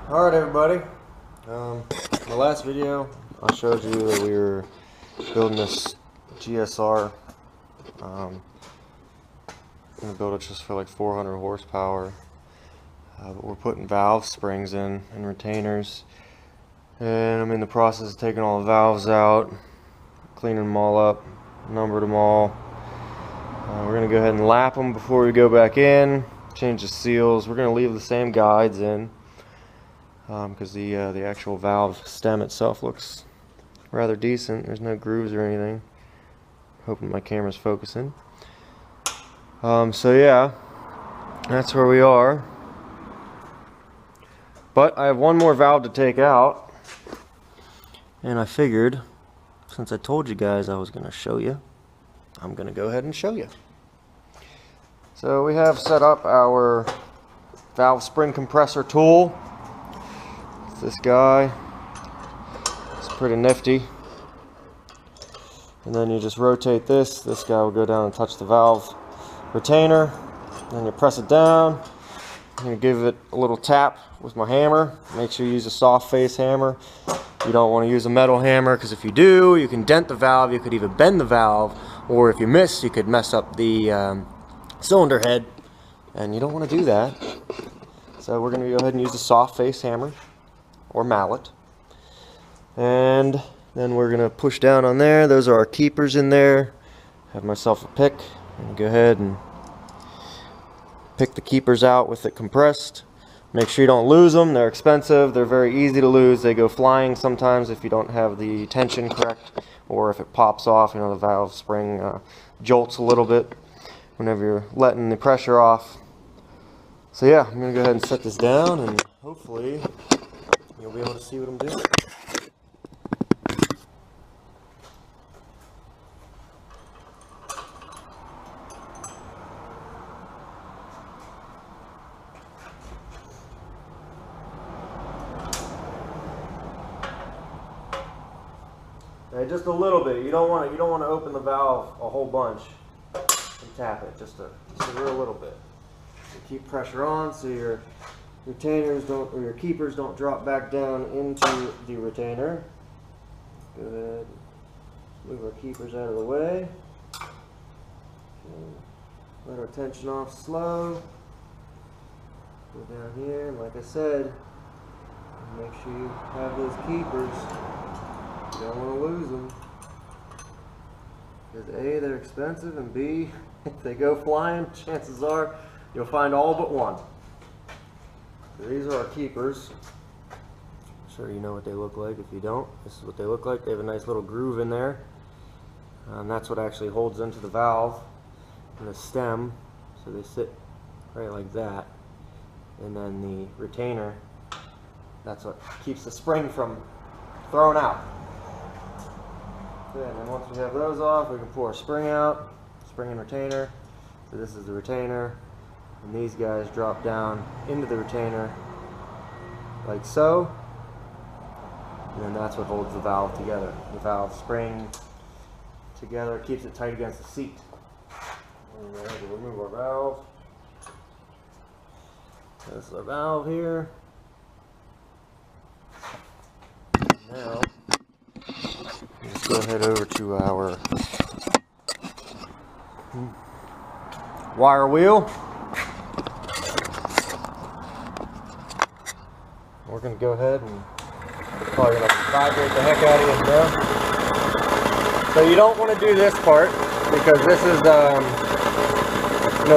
Alright everybody, my last video I showed you that we were building this GSR. I'm going to build it just for like 400 horsepower, but we're putting valve springs in and retainers, and I'm in the process of taking all the valves out, cleaning them all up, numbered them all. We're going to go ahead and lap them before we go back in, change the seals. We're going to leave the same guides in because the actual valve stem itself looks rather decent. There's no grooves or anything. Hoping my camera's focusing. So yeah, that's where we are. But I have one more valve to take out, and I figured, since I told you guys I was going to show you, I'm going to go ahead and show you. So we have set up our valve spring compressor tool. It's this guy. It's pretty nifty. And then you just rotate this. This guy will go down and touch the valve retainer. Then you press it down. I'm going to give it a little tap with my hammer. Make sure you use a soft face hammer. You don't want to use a metal hammer, because if you do, you can dent the valve. You could even bend the valve, or if you miss, you could mess up the cylinder head, and you don't want to do that. So we're going to go ahead and use a soft face hammer or mallet, and then we're going to push down on there. Those are our keepers in there. Have myself a pick and go ahead and pick the keepers out with it compressed. Make sure you don't lose them. They're expensive. They're very easy to lose. They go flying sometimes if you don't have the tension correct, or if it pops off. You know, the valve spring jolts a little bit whenever you're letting the pressure off. So yeah, I'm going to go ahead and set this down, and hopefully you'll be able to see what I'm doing. Okay, just a little bit. You don't want to open the valve a whole bunch and tap it. Just a real little bit. So keep pressure on so your retainers don't, or your keepers don't drop back down into the retainer. Go ahead, move our keepers out of the way. Okay. Let our tension off slow. Go down here, and like I said, make sure you have those keepers. You don't want to lose them, because A, they're expensive, and B, if they go flying, chances are you'll find all but one. So these are our keepers. I'm sure you know what they look like. If you don't, this is what they look like. They have a nice little groove in there, and that's what actually holds into the valve and the stem. So they sit right like that, and then the retainer, that's what keeps the spring from throwing out. Okay, and then once we have those off, we can pull our spring out, spring and retainer. So this is the retainer, and these guys drop down into the retainer like so, and then that's what holds the valve together. The valve spring together keeps it tight against the seat. And we'll remove our valve. This is our valve here. Now, let's go ahead over to our wire wheel. We're going to go ahead and probably going to vibrate the heck out of you now. So you don't want to do this part, because this is,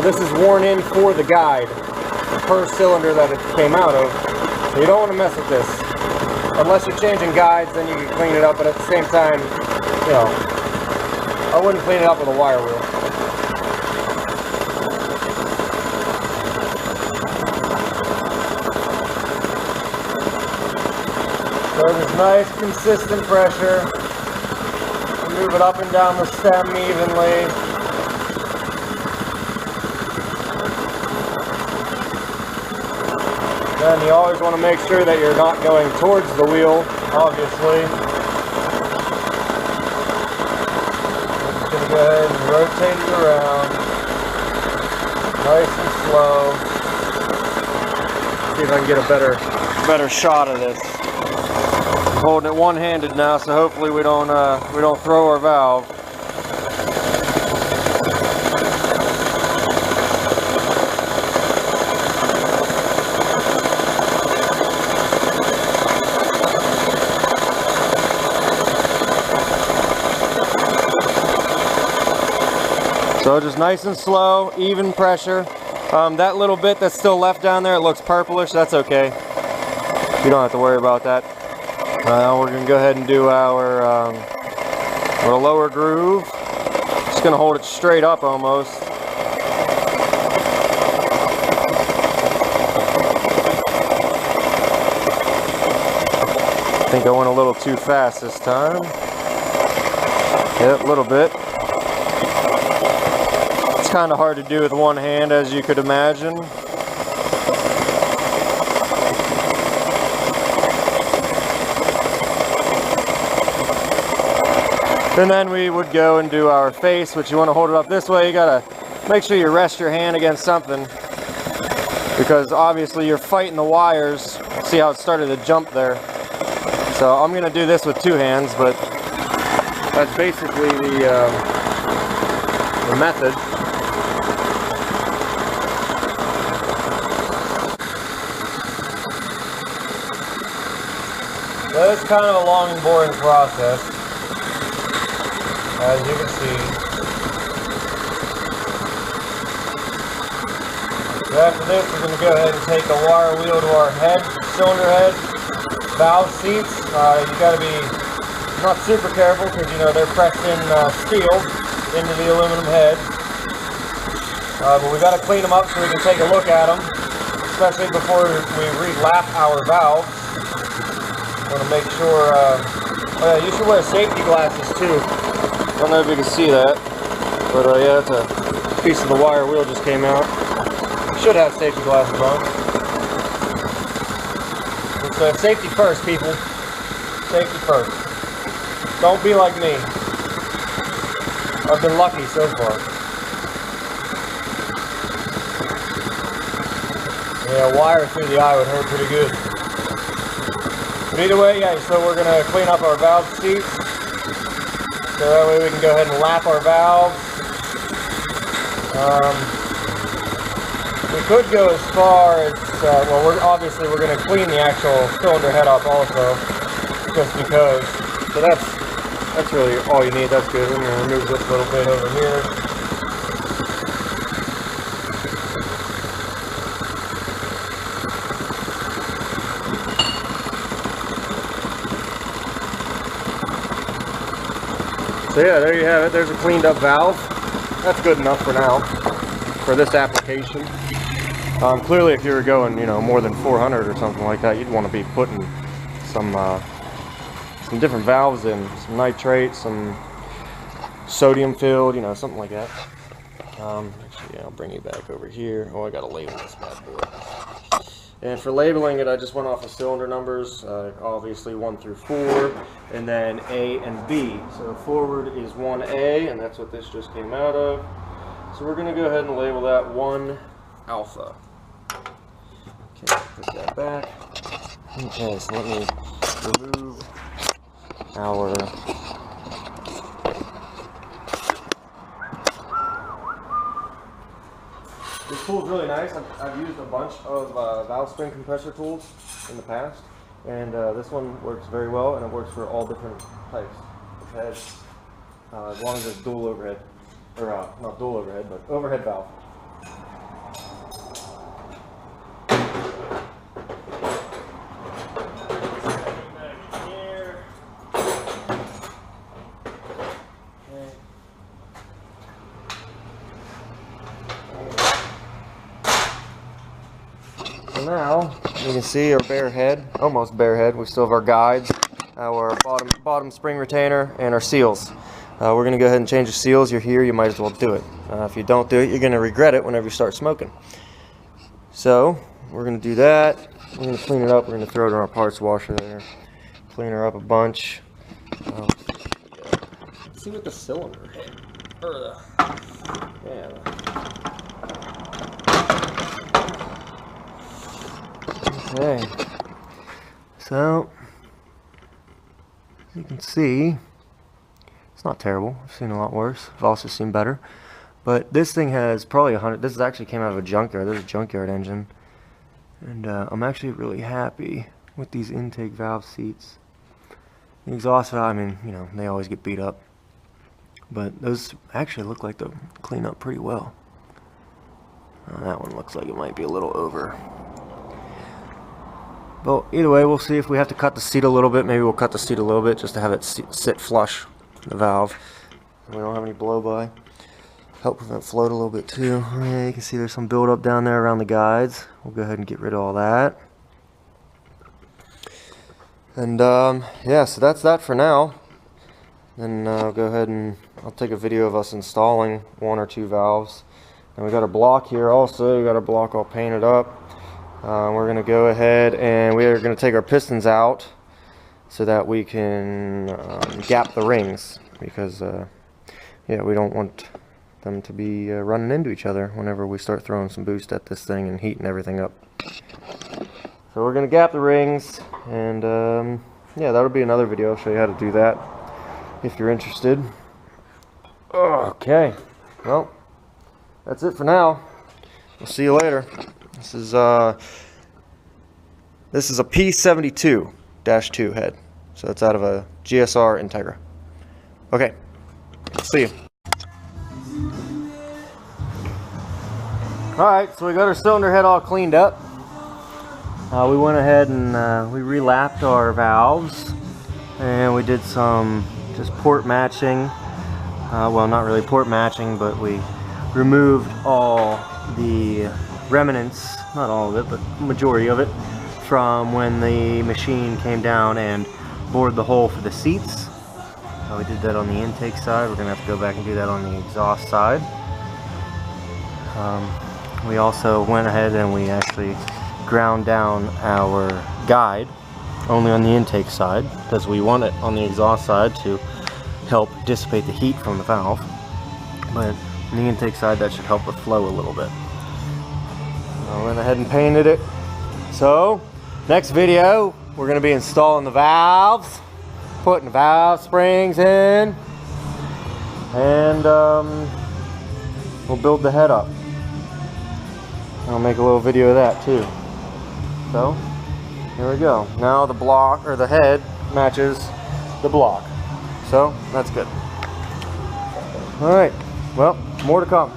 this is worn in for the guide per cylinder that it came out of. So you don't want to mess with this. Unless you're changing guides, then you can clean it up, but at the same time, I wouldn't clean it up with a wire wheel. So there's nice, consistent pressure. Move it up and down the stem evenly. Then you always want to make sure that you're not going towards the wheel, obviously. I'm just going to go ahead and rotate it around, nice and slow. See if I can get a better shot of this. I'm holding it one-handed now, so hopefully we don't throw our valve. So just nice and slow, even pressure. That little bit that's still left down there, it looks purplish, that's okay. You don't have to worry about that. We're going to go ahead and do our lower groove. Just going to hold it straight up almost. I think I went a little too fast this time. Yep, a little bit. It's kind of hard to do with one hand, as you could imagine. And then we would go and do our face, which you want to hold it up this way. You gotta make sure you rest your hand against something, because obviously you're fighting the wires. See how it started to jump there? So I'm gonna do this with two hands, but that's basically the method. So it's kind of a long and boring process, as you can see. So after this, we're going to go ahead and take the wire wheel to our head, cylinder head, valve seats. You got to be not super careful, because you know they're pressed in steel into the aluminum head. But we got to clean them up so we can take a look at them, especially before we re-lap our valves. Want to make sure, oh yeah, you should wear safety glasses too. I don't know if you can see that, but yeah, that's a piece of the wire wheel just came out. Should have safety glasses on. It's safety first, people. Safety first. Don't be like me. I've been lucky so far. Yeah, a wire through the eye would hurt pretty good. But either way, yeah, so we're going to clean up our valve seats. So that way we can go ahead and lap our valves. We could go as far as, well, obviously we're going to clean the actual cylinder head up also, just because. So that's really all you need. That's good. I'm going to remove this little bit over here. So yeah, there you have it. There's a cleaned up valve. That's good enough for now, for this application. Clearly, if you were going, you know, more than 400 or something like that, you'd want to be putting some different valves in, some nitrate, some sodium filled, you know, something like that. Actually, yeah, I'll bring you back over here. Oh, I got to label this bad boy. And for labeling it, I just went off of cylinder numbers, obviously 1 through 4, and then A and B. So forward is 1A, and that's what this just came out of. So we're going to go ahead and label that 1 alpha. Okay, put that back. Okay, so let me remove our this tool's really nice. I've used a bunch of valve spring compressor tools in the past, and this one works very well, and it works for all different types of heads, as long as it's dual overhead, or not dual overhead, but overhead valve. So now you can see our bare head, almost bare head. We still have our guides, our bottom spring retainer, and our seals. We're going to go ahead and change the seals. You're here, you might as well do it. If you don't do it, you're going to regret it whenever you start smoking. So we're going to do that. We're going to clean it up. We're going to throw it in our parts washer there. Clean her up a bunch. Let's see what the cylinder head, or Okay, so as you can see, it's not terrible. I've seen a lot worse. I've also seen better. But this thing has probably 100. This actually came out of a junkyard. There's a junkyard engine, and I'm actually really happy with these intake valve seats. The exhaust valve, I mean, you know, they always get beat up, but those actually look like they'll clean up pretty well. That one looks like it might be a little over. But either way, we'll see if we have to cut the seat a little bit. Maybe we'll cut the seat a little bit just to have it sit flush the valve. We don't have any blow by. Help prevent float a little bit too. Yeah, you can see there's some buildup down there around the guides. We'll go ahead and get rid of all that. And yeah, so that's that for now. Then I'll go ahead and I'll take a video of us installing 1 or 2 valves. And we got our block here also. We got our block all painted up. We're going to go ahead and we are going to take our pistons out so that we can gap the rings, because yeah, we don't want them to be running into each other whenever we start throwing some boost at this thing and heating everything up. So we're going to gap the rings, and yeah, that'll be another video. I'll show you how to do that if you're interested. Okay, well, that's it for now. We'll see you later. This is a P72 DOHC head, so it's out of a GSR Integra. Okay, see you. Alright, so we got our cylinder head all cleaned up. We went ahead and we relapped our valves, and we did some just port matching. Well, not really port matching, but we removed all the remnants, not all of it, but majority of it, from when the machine came down and bored the hole for the seats. We did that on the intake side. We're going to have to go back and do that on the exhaust side. We also went ahead and we actually ground down our guide only on the intake side, because we want it on the exhaust side to help dissipate the heat from the valve. But on the intake side, that should help with flow a little bit. I went ahead and painted it. So next video, we're going to be installing the valves, putting the valve springs in, and we'll build the head up. I'll make a little video of that too. So here we go. Now the block, or the head, matches the block. So that's good. Alright, well, more to come.